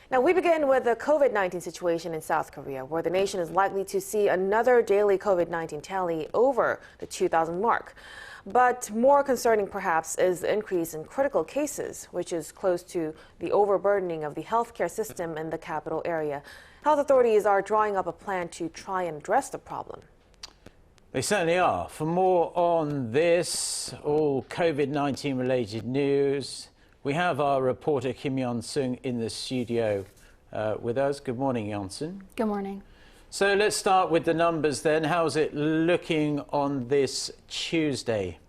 Now, we begin with the COVID-19 situation in South Korea, where the nation is likely to see another daily COVID-19 tally over the 2,000 mark. But more concerning, perhaps, is the increase in critical cases, which is close to the overburdening of the healthcare system in the capital area. Health authorities are drawing up a plan to try and address the problem. They certainly are. For more on this, all COVID-19 related news, we have our reporter Kim Yeon-seung in the studio with us. Good morning, Yeon-seung. Good morning. So let's start with the numbers then. How's it looking on this Tuesday?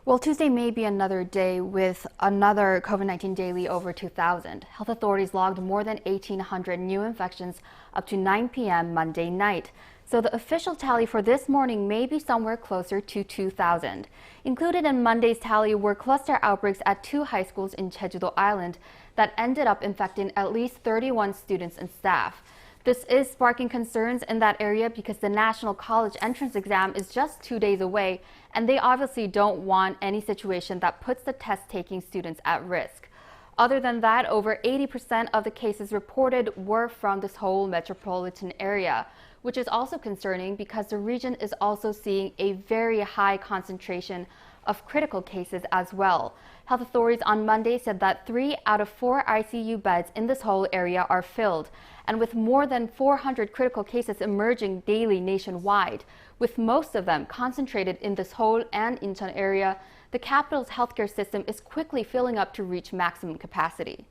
Well, Tuesday may be another day with another COVID-19 daily over 2,000. Health authorities logged more than 1,800 new infections up to 9 p.m. Monday night. So the official tally for this morning may be somewhere closer to 2,000. Included in Monday's tally were cluster outbreaks at 2 high schools in Jeju-do Island that ended up infecting at least 31 students and staff. This is sparking concerns in that area because the national college entrance exam is just 2 days away, and they obviously don't want any situation that puts the test-taking students at risk. Other than that, over 80% of the cases reported were from this whole metropolitan area, which is also concerning because the region is also seeing a very high concentration of critical cases as well. Health authorities on Monday said that 3 out of 4 ICU beds in this whole area are filled, and with more than 400 critical cases emerging daily nationwide, with most of them concentrated in this Seoul and Incheon area, the capital's healthcare system is quickly filling up to reach maximum capacity.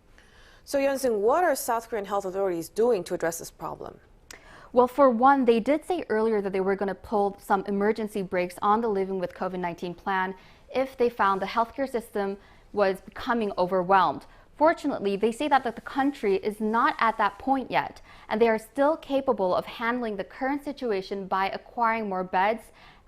So, Yeon-seung, what are South Korean health authorities doing to address this problem? Well, for one, they did say earlier that they were going to pull some emergency brakes on the Living with COVID-19 plan if they found the healthcare system was becoming overwhelmed. Fortunately, they say that the country is not at that point yet, and they are still capable of handling the current situation by acquiring more beds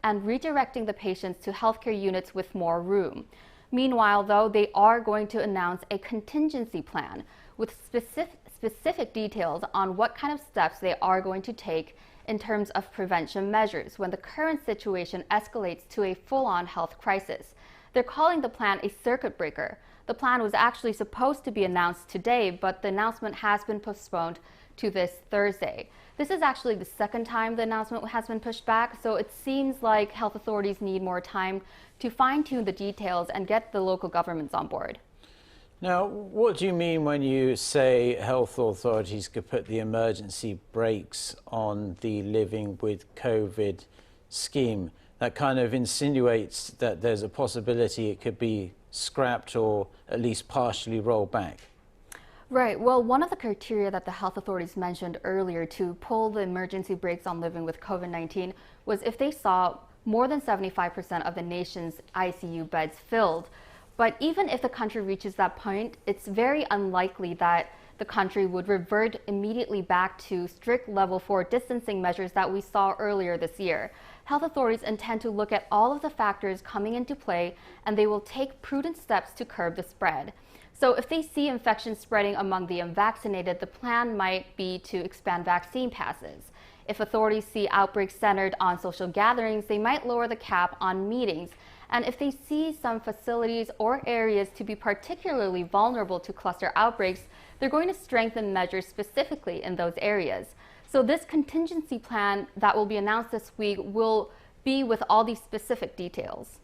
and redirecting the patients to healthcare units with more room. Meanwhile, though, they are going to announce a contingency plan with specific details on what kind of steps they are going to take in terms of prevention measures when the current situation escalates to a full-on health crisis. They're calling the plan a circuit breaker. The plan was actually supposed to be announced today, but the announcement has been postponed to this Thursday. This is actually the second time the announcement has been pushed back, so it seems like health authorities need more time to fine-tune the details and get the local governments on board. Now, what do you mean when you say health authorities could put the emergency brakes on the Living with COVID scheme? That kind of insinuates that there's a possibility it could be scrapped or at least partially rolled back. Right. Well, one of the criteria that the health authorities mentioned earlier to pull the emergency brakes on Living with COVID-19 was if they saw more than 75% of the nation's ICU beds filled. But even if the country reaches that point, it's very unlikely that the country would revert immediately back to strict level 4 distancing measures that we saw earlier this year. Health authorities intend to look at all of the factors coming into play, and they will take prudent steps to curb the spread. So if they see infections spreading among the unvaccinated, the plan might be to expand vaccine passes. If authorities see outbreaks centered on social gatherings, they might lower the cap on meetings. And if they see some facilities or areas to be particularly vulnerable to cluster outbreaks, they're going to strengthen measures specifically in those areas. So this contingency plan that will be announced this week will be with all these specific details.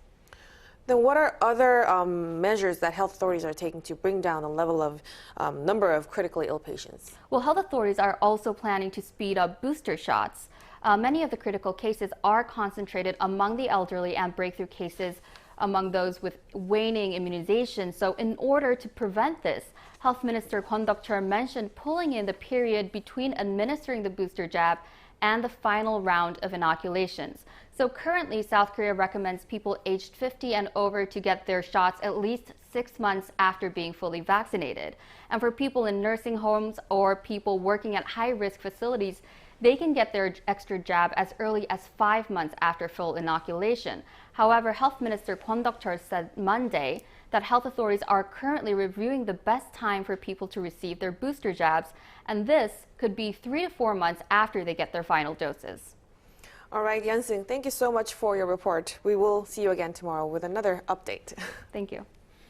Then what are other measures that health authorities are taking to bring down the level of number of critically ill patients? Well, health authorities are also planning to speed up booster shots. Many of the critical cases are concentrated among the elderly and breakthrough cases among those with waning immunization. So in order to prevent this, Health Minister Kwon Duk-cheol mentioned pulling in the period between administering the booster jab and the final round of inoculations. So currently, South Korea recommends people aged 50 and over to get their shots at least 6 months after being fully vaccinated. And for people in nursing homes or people working at high-risk facilities, they can get their extra jab as early as 5 months after full inoculation. However, Health Minister Kwon Duk-cheol said Monday that health authorities are currently reviewing the best time for people to receive their booster jabs, and this could be 3 to 4 months after they get their final doses. All right, Yeon-seung, thank you so much for your report. We will see you again tomorrow with another update. Thank you.